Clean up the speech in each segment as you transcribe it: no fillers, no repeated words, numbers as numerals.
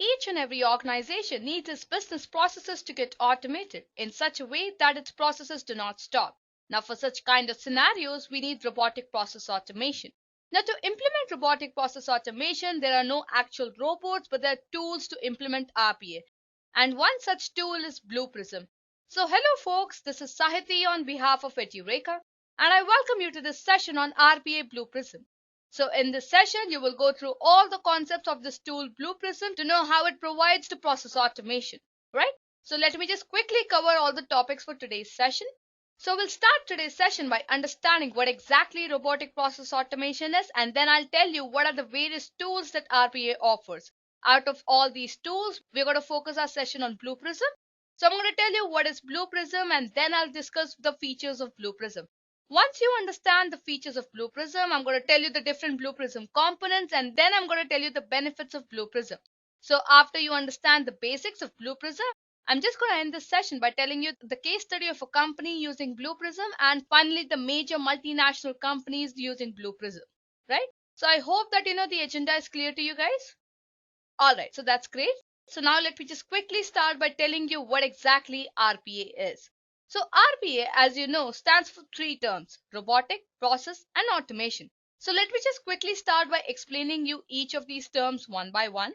Each and every organization needs its business processes to get automated in such a way that its processes do not stop. Now, for such kind of scenarios, we need robotic process automation. Now, to implement robotic process automation, there are no actual robots, but there are tools to implement RPA. And one such tool is Blue Prism. So, hello folks, this is Sahiti on behalf of Edureka, and I welcome you to this session on RPA Blue Prism. So in this session, you will go through all the concepts of this tool Blue Prism to know how it provides to process automation, right? So let me just quickly cover all the topics for today's session. So we'll start today's session by understanding what exactly robotic process automation is, and then I'll tell you what are the various tools that RPA offers. Out of all these tools, we're going to focus our session on Blue Prism. So I'm going to tell you what is Blue Prism, and then I'll discuss the features of Blue Prism. Once you understand the features of Blue Prism, I'm going to tell you the different Blue Prism components, and then I'm going to tell you the benefits of Blue Prism. So after you understand the basics of Blue Prism, I'm just going to end this session by telling you the case study of a company using Blue Prism, and finally the major multinational companies using Blue Prism, right? So I hope that the agenda is clear to you guys. Alright, so that's great. So now let me just quickly start by telling you what exactly RPA is. So RPA, as you know, stands for three terms: robotic, process, and automation. So let me just quickly start by explaining you each of these terms one by one.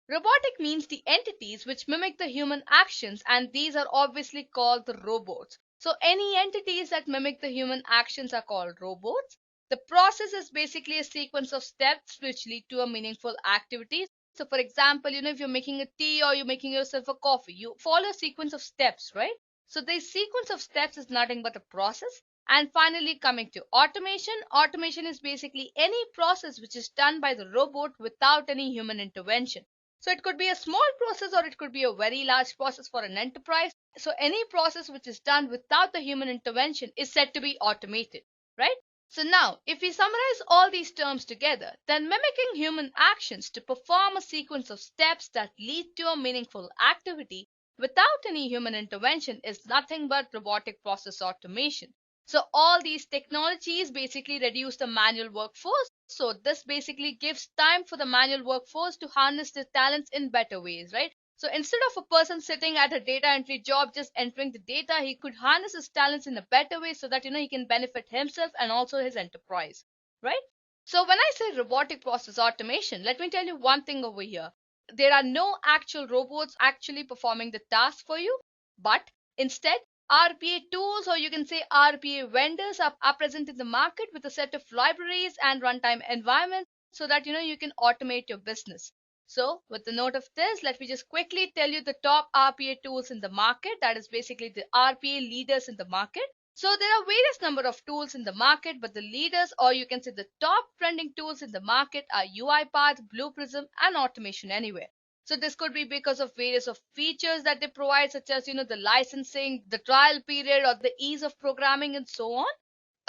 Robotic means the entities which mimic the human actions, and these are obviously called the robots. So any entities that mimic the human actions are called robots. The process is basically a sequence of steps which lead to a meaningful activity. So for example, if you're making a tea or you're making yourself a coffee, you follow a sequence of steps, right? So this sequence of steps is nothing but a process. And finally, coming to automation. Automation is basically any process which is done by the robot without any human intervention. So it could be a small process or it could be a very large process for an enterprise. So any process which is done without the human intervention is said to be automated, right? So now, if we summarize all these terms together, then mimicking human actions to perform a sequence of steps that lead to a meaningful activity without any human intervention is nothing but robotic process automation. So all these technologies basically reduce the manual workforce. So this basically gives time for the manual workforce to harness their talents in better ways, right? So instead of a person sitting at a data entry job just entering the data, he could harness his talents in a better way so that he can benefit himself and also his enterprise, right? So when I say robotic process automation, let me tell you one thing over here. There are no actual robots actually performing the task for you, but instead RPA tools, or you can say RPA vendors, are present in the market with a set of libraries and runtime environments so that you can automate your business. So with the note of this, let me just quickly tell you the top RPA tools in the market, that is basically the RPA leaders in the market. So there are various number of tools in the market, but the leaders, or you can say the top trending tools in the market, are UiPath, Blue Prism, and Automation Anywhere. So this could be because of various of features that they provide, such as the licensing, the trial period, or the ease of programming, and so on.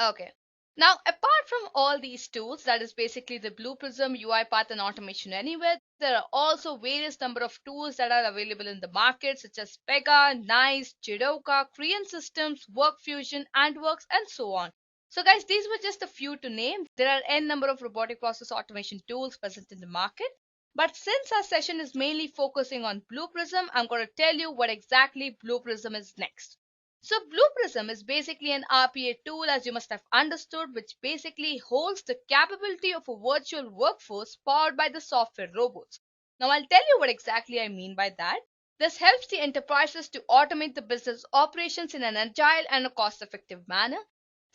Okay. Now, apart from all these tools, that is basically the Blue Prism, UiPath, and Automation Anywhere, there are also various number of tools that are available in the market, such as Pega, NICE, Edureka, Korean Systems, WorkFusion, AntWorks, and so on. So guys, these were just a few to name. There are n number of robotic process automation tools present in the market. But since our session is mainly focusing on Blue Prism, I'm going to tell you what exactly Blue Prism is next. So Blue Prism is basically an RPA tool, as you must have understood, which basically holds the capability of a virtual workforce powered by the software robots. Now I'll tell you what exactly I mean by that. This helps the enterprises to automate the business operations in an agile and a cost-effective manner.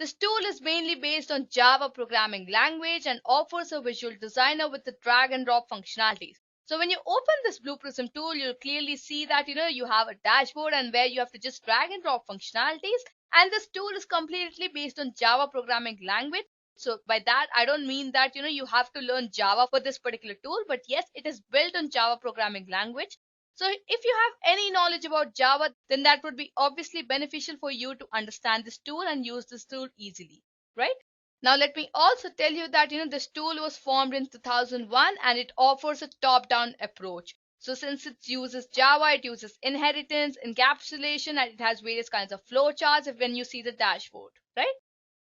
This tool is mainly based on Java programming language and offers a visual designer with the drag and drop functionalities. So when you open this Blue Prism tool, you'll clearly see that you have a dashboard and where you have to just drag and drop functionalities. And this tool is completely based on Java programming language. So by that, I don't mean that you have to learn Java for this particular tool, but yes, it is built on Java programming language. So if you have any knowledge about Java, then that would be obviously beneficial for you to understand this tool and use this tool easily, right? Now let me also tell you that this tool was formed in 2001 and it offers a top-down approach. So since it uses Java, it uses inheritance, encapsulation, and it has various kinds of flowcharts when you see the dashboard, right?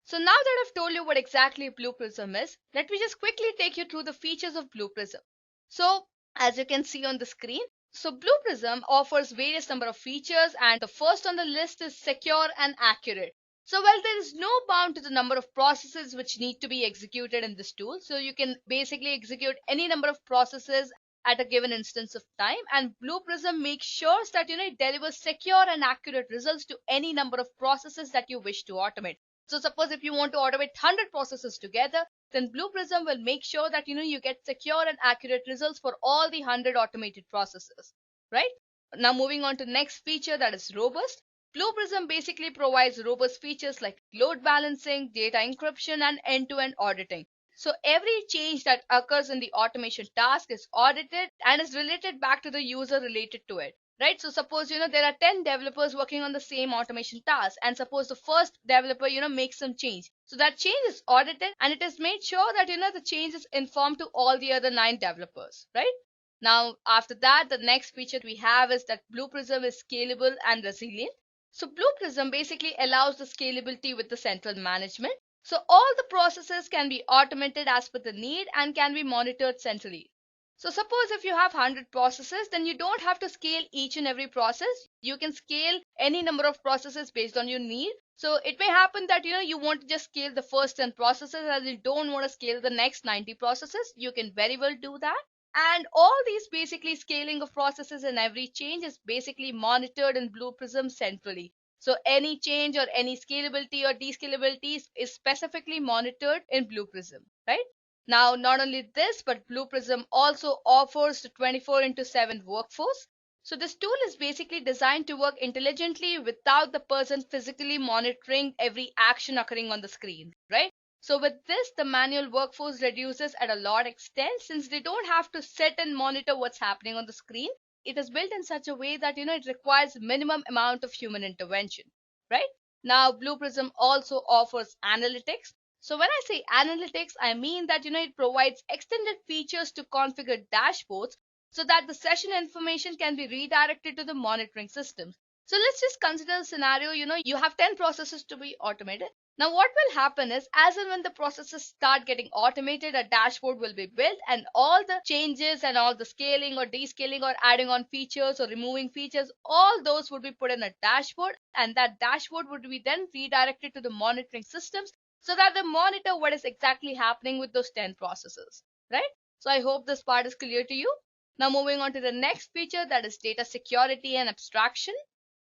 So now that I've told you what exactly Blue Prism is, let me just quickly take you through the features of Blue Prism. So as you can see on the screen. So Blue Prism offers various number of features, and the first on the list is secure and accurate. So well, there is no bound to the number of processes which need to be executed in this tool. So you can basically execute any number of processes at a given instance of time, and Blue Prism makes sure that it delivers secure and accurate results to any number of processes that you wish to automate. So suppose if you want to automate 100 processes together, then Blue Prism will make sure that you get secure and accurate results for all the 100 automated processes, right? Now moving on to next feature, that is robust. Blue Prism basically provides robust features like load balancing, data encryption, and end-to-end auditing. So every change that occurs in the automation task is audited and is related back to the user related to it. Right? So suppose there are 10 developers working on the same automation task, and suppose the first developer makes some change. So that change is audited and it is made sure that the change is informed to all the other 9 developers, right? Now after that, the next feature we have is that Blue Prism is scalable and resilient. So Blue Prism basically allows the scalability with the central management. So all the processes can be automated as per the need and can be monitored centrally. So suppose if you have 100 processes, then you don't have to scale each and every process. You can scale any number of processes based on your need. So it may happen that you want to just scale the first 10 processes and you don't want to scale the next 90 processes. You can very well do that. And all these basically scaling of processes and every change is basically monitored in Blue Prism centrally. So any change or any scalability or descalability is specifically monitored in Blue Prism, right? Now, not only this, but Blue Prism also offers the 24/7 workforce. So this tool is basically designed to work intelligently without the person physically monitoring every action occurring on the screen, right? So with this, the manual workforce reduces at a lot extent since they don't have to sit and monitor what's happening on the screen. It is built in such a way that it requires minimum amount of human intervention, right? Now, Blue Prism also offers analytics. So when I say analytics, I mean that it provides extended features to configure dashboards so that the session information can be redirected to the monitoring systems. So let's just consider a scenario, you have 10 processes to be automated. Now what will happen is, as and when the processes start getting automated, a dashboard will be built and all the changes and all the scaling or descaling or adding on features or removing features, all those would be put in a dashboard, and that dashboard would be then redirected to the monitoring systems so that they monitor what is exactly happening with those 10 processes, right? So I hope this part is clear to you. Now moving on to the next feature, that is data security and abstraction.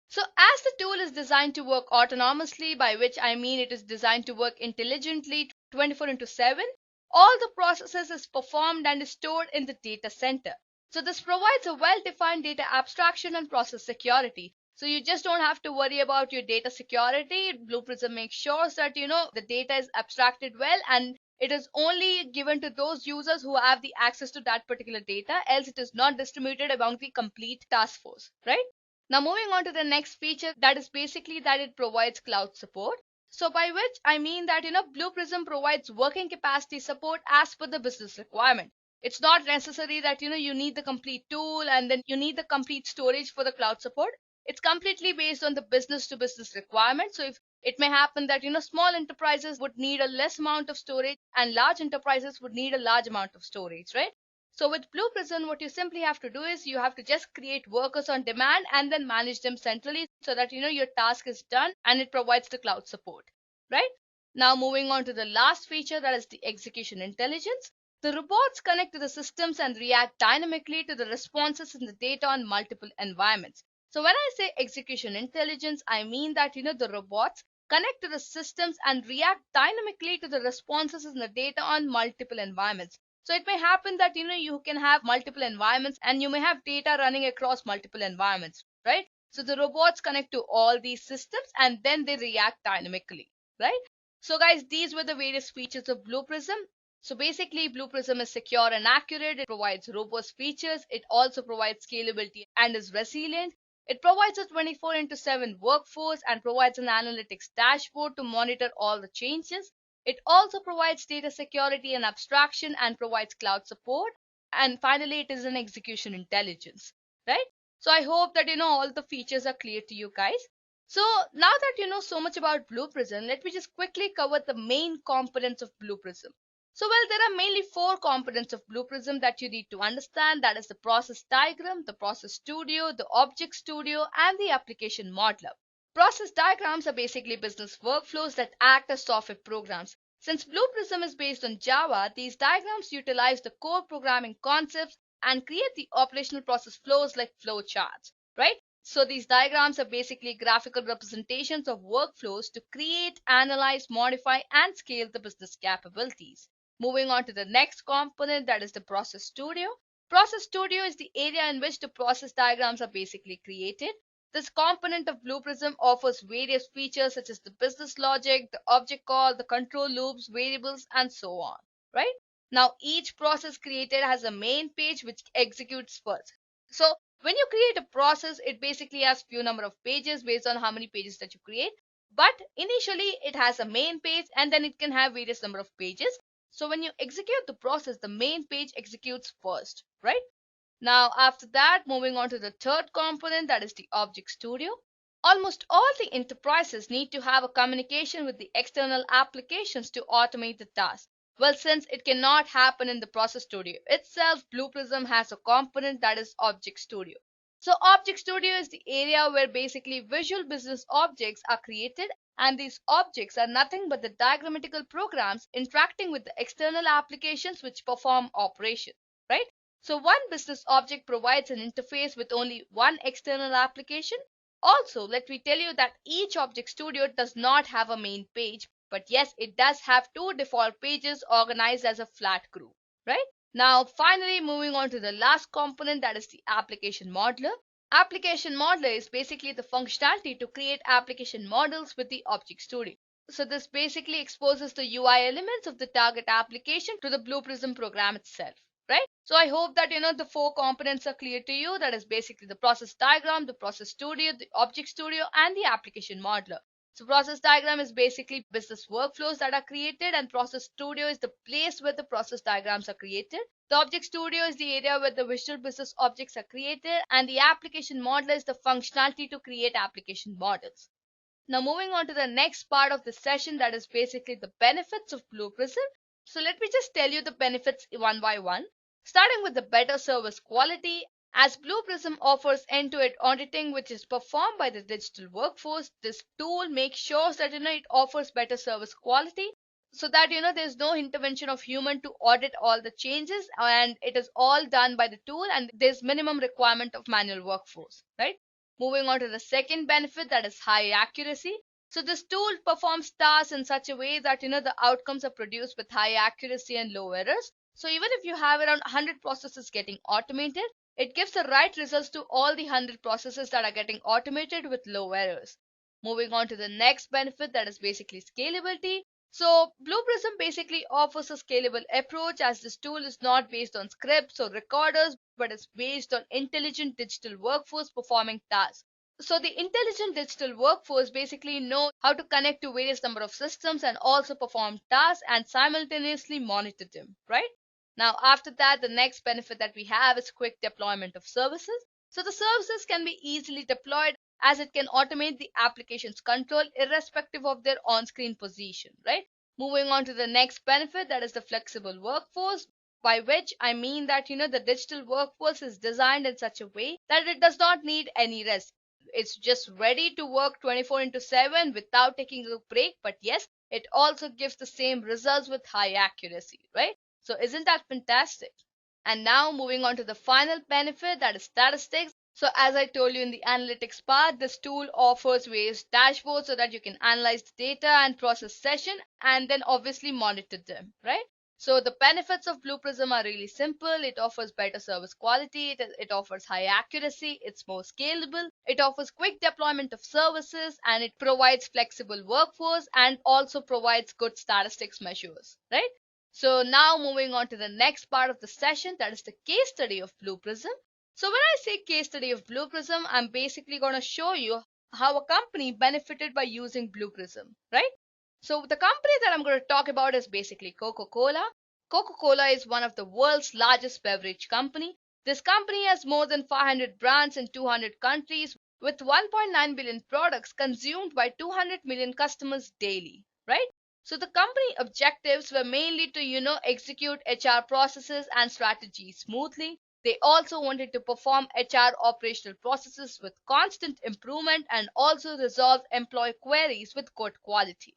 So as the tool is designed to work autonomously, by which I mean it is designed to work intelligently 24/7, all the processes is performed and is stored in the data center. So this provides a well-defined data abstraction and process security. So you just don't have to worry about your data security. Blue Prism makes sure that the data is abstracted well and it is only given to those users who have the access to that particular data, else it is not distributed among the complete task force, right? Now moving on to the next feature, that is basically that it provides cloud support. So by which I mean that Blue Prism provides working capacity support as per the business requirement. It's not necessary that you need the complete tool and then you need the complete storage for the cloud support. It's completely based on the business to business requirement. So if it may happen that small enterprises would need a less amount of storage and large enterprises would need a large amount of storage, right? So with Blue Prism, what you simply have to do is you have to just create workers on demand and then manage them centrally so that your task is done and it provides the cloud support, right? Now moving on to the last feature, that is the execution intelligence. The robots connect to the systems and react dynamically to the responses in the data on multiple environments. So when I say execution intelligence, I mean that the robots connect to the systems and react dynamically to the responses in the data on multiple environments. So it may happen that you can have multiple environments and you may have data running across multiple environments, right? So the robots connect to all these systems and then they react dynamically, right? So guys, these were the various features of Blue Prism. So basically, Blue Prism is secure and accurate. It provides robust features. It also provides scalability and is resilient. It provides a 24/7 workforce and provides an analytics dashboard to monitor all the changes. It also provides data security and abstraction and provides cloud support. And finally, it is an execution intelligence, right? So I hope that all the features are clear to you guys. So now that you know so much about Blue Prism, let me just quickly cover the main components of Blue Prism. So, well, there are mainly four components of Blue Prism that you need to understand. That is the process diagram, the process studio, the object studio, and the application modeler. Process diagrams are basically business workflows that act as software programs. Since Blue Prism is based on Java, these diagrams utilize the core programming concepts and create the operational process flows like flow charts, right? So these diagrams are basically graphical representations of workflows to create, analyze, modify, and scale the business capabilities. Moving on to the next component, that is the process studio. Process studio is the area in which the process diagrams are basically created. This component of Blue Prism offers various features such as the business logic, the object call, the control loops, variables, and so on, right? Now, each process created has a main page which executes first. So, when you create a process, it basically has few number of pages based on how many pages that you create. But initially, it has a main page and then it can have various number of pages. So when you execute the process, the main page executes first, right? Now, after that, moving on to the third component, that is the Object Studio. Almost all the enterprises need to have a communication with the external applications to automate the task. Well, since it cannot happen in the Process Studio itself, Blue Prism has a component that is Object Studio. So Object Studio is the area where basically visual business objects are created, and these objects are nothing but the diagrammatical programs interacting with the external applications which perform operation, right? So one business object provides an interface with only one external application. Also, let me tell you that each Object Studio does not have a main page, but yes, it does have two default pages organized as a flat group, right? Now, finally, moving on to the last component, that is the application modeler. Application modeler is basically the functionality to create application models with the Object Studio. So this basically exposes the UI elements of the target application to the Blue Prism program itself, right? So I hope that the four components are clear to you. That is basically the process diagram, the process studio, the Object Studio, and the application modeler. So process diagram is basically business workflows that are created, and process studio is the place where the process diagrams are created. The Object Studio is the area where the visual business objects are created, and the application modeler is the functionality to create application models. Now moving on to the next part of the session, that is basically the benefits of Blue Prism. So let me just tell you the benefits one by one, starting with the better service quality. As Blue Prism offers end-to-end auditing which is performed by the digital workforce, this tool makes sure that it offers better service quality, so that there's no intervention of human to audit all the changes, and it is all done by the tool, and there's minimum requirement of manual workforce, right? Moving on to the second benefit, that is high accuracy. So this tool performs tasks in such a way that the outcomes are produced with high accuracy and low errors. So even if you have around 100 processes getting automated, it gives the right results to all the 100 processes that are getting automated with low errors. Moving on to the next benefit, that is basically scalability. So Blue Prism basically offers a scalable approach, as this tool is not based on scripts or recorders, but is based on intelligent digital workforce performing tasks. So the intelligent digital workforce basically know how to connect to various number of systems and also perform tasks and simultaneously monitor them, right? Now, after that, the next benefit that we have is quick deployment of services. So the services can be easily deployed, as it can automate the application's control irrespective of their on-screen position, right? Moving on to the next benefit, that is the flexible workforce, by which I mean that the digital workforce is designed in such a way that it does not need any rest. It's just ready to work 24/7 without taking a break, but yes, it also gives the same results with high accuracy, right? So isn't that fantastic? And now moving on to the final benefit, that is statistics. So as I told you in the analytics part, this tool offers various dashboards so that you can analyze the data and process session and then obviously monitor them, right? So the benefits of Blue Prism are really simple. It offers better service quality, it offers high accuracy, it's more scalable, it offers quick deployment of services, and it provides flexible workforce and also provides good statistics measures, right? So now moving on to the next part of the session, that is the case study of Blue Prism. So when I say case study of Blue Prism, I'm basically going to show you how a company benefited by using Blue Prism, right? So the company that I'm going to talk about is basically Coca-Cola. Coca-Cola is one of the world's largest beverage company. This company has more than 500 brands in 200 countries with 1.9 billion products consumed by 200 million customers daily, right? So the company objectives were mainly to, execute HR processes and strategies smoothly. They also wanted to perform HR operational processes with constant improvement and also resolve employee queries with good quality.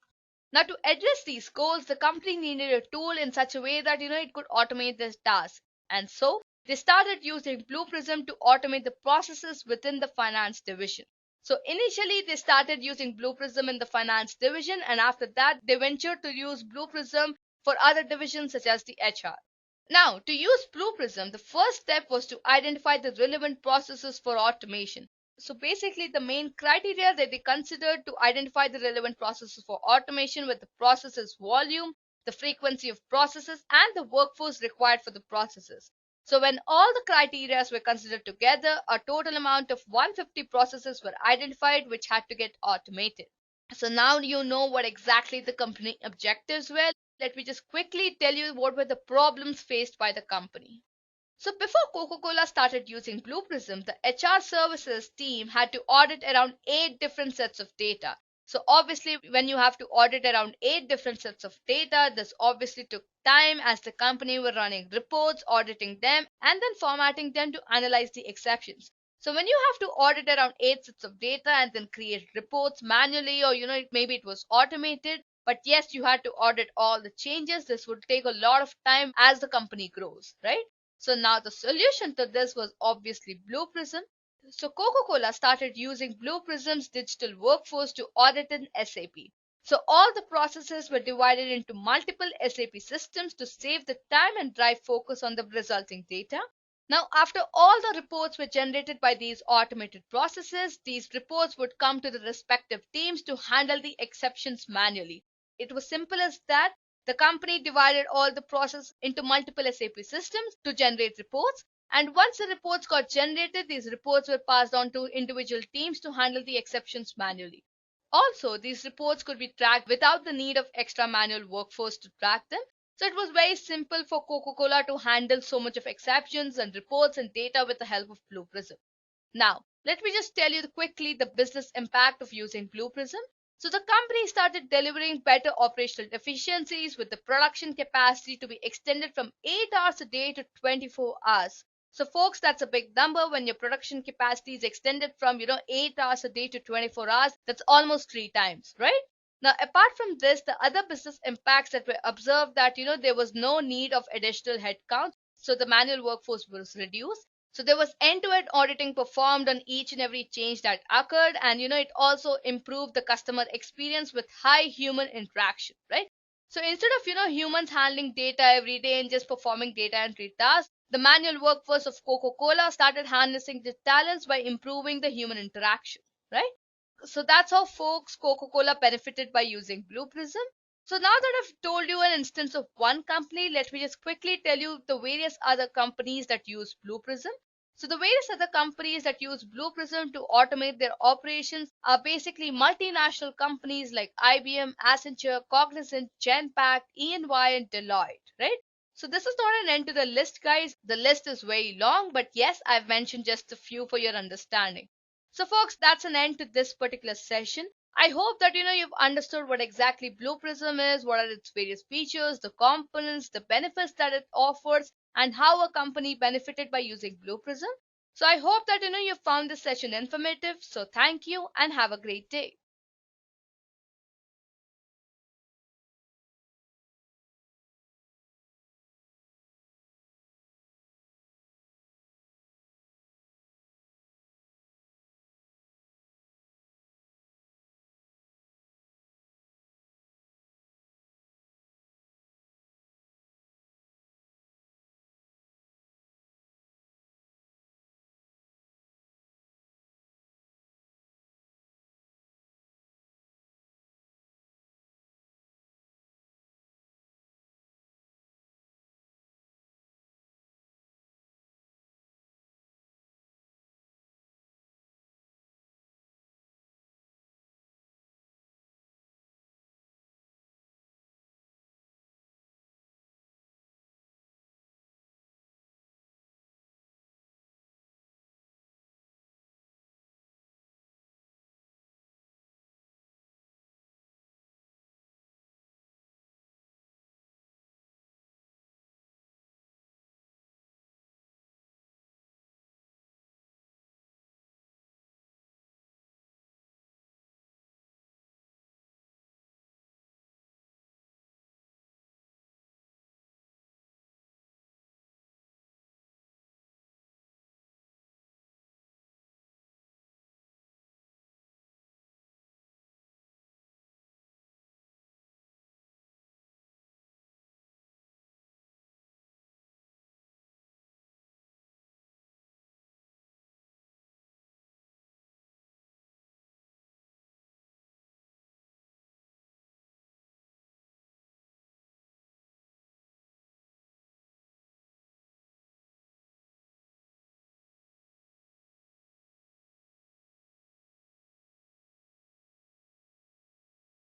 Now, to address these goals, the company needed a tool in such a way that it could automate this task. And so they started using Blue Prism to automate the processes within the finance division. So initially they started using Blue Prism in the finance division, and after that they ventured to use Blue Prism for other divisions such as the HR. Now, to use Blue Prism, the first step was to identify the relevant processes for automation. So basically the main criteria that they considered to identify the relevant processes for automation were the processes volume, the frequency of processes, and the workforce required for the processes. So when all the criteria were considered together, a total amount of 150 processes were identified which had to get automated. So now you know what exactly the company objectives were. Let me just quickly tell you what were the problems faced by the company. So before Coca-Cola started using Blue Prism, the HR services team had to audit around 8 different sets of data. So obviously when you have to audit around 8 different sets of data, this obviously took time as the company were running reports, auditing them, and then formatting them to analyze the exceptions. So when you have to audit around 8 sets of data and then create reports manually, or maybe it was automated, but yes, you had to audit all the changes. This would take a lot of time as the company grows, right? So now the solution to this was obviously Blue Prism. So Coca-Cola started using Blue Prism's digital workforce to audit in SAP. So all the processes were divided into multiple SAP systems to save the time and drive focus on the resulting data. Now, after all the reports were generated by these automated processes, these reports would come to the respective teams to handle the exceptions manually. It was simple as that. The company divided all the process into multiple SAP systems to generate reports, and once the reports got generated, these reports were passed on to individual teams to handle the exceptions manually. Also, these reports could be tracked without the need of extra manual workforce to track them. So it was very simple for Coca-Cola to handle so much of exceptions and reports and data with the help of Blue Prism. Now, let me just tell you quickly the business impact of using Blue Prism. So the company started delivering better operational efficiencies with the production capacity to be extended from 8 hours a day to 24 hours. So folks, that's a big number. When your production capacity is extended from 8 hours a day to 24 hours, that's almost 3 times, right? Now, apart from this, the other business impacts that were observed that there was no need of additional headcount, so the manual workforce was reduced. So there was end-to-end auditing performed on each and every change that occurred, and it also improved the customer experience with high human interaction, right? So instead of humans handling data every day and just performing data entry tasks, the manual workforce of Coca-Cola started harnessing the talents by improving the human interaction, right? So that's how folks Coca-Cola benefited by using Blue Prism. So now that I've told you an instance of one company, let me just quickly tell you the various other companies that use Blue Prism. So the various other companies that use Blue Prism to automate their operations are basically multinational companies like IBM, Accenture, Cognizant, Genpact, EY, and Deloitte, right? So this is not an end to the list, guys. The list is very long, but yes, I've mentioned just a few for your understanding. So folks, that's an end to this particular session. I hope that you've understood what exactly Blue Prism is, what are its various features, the components, the benefits that it offers, and how a company benefited by using Blue Prism. So I hope that you found this session informative. So thank you and have a great day.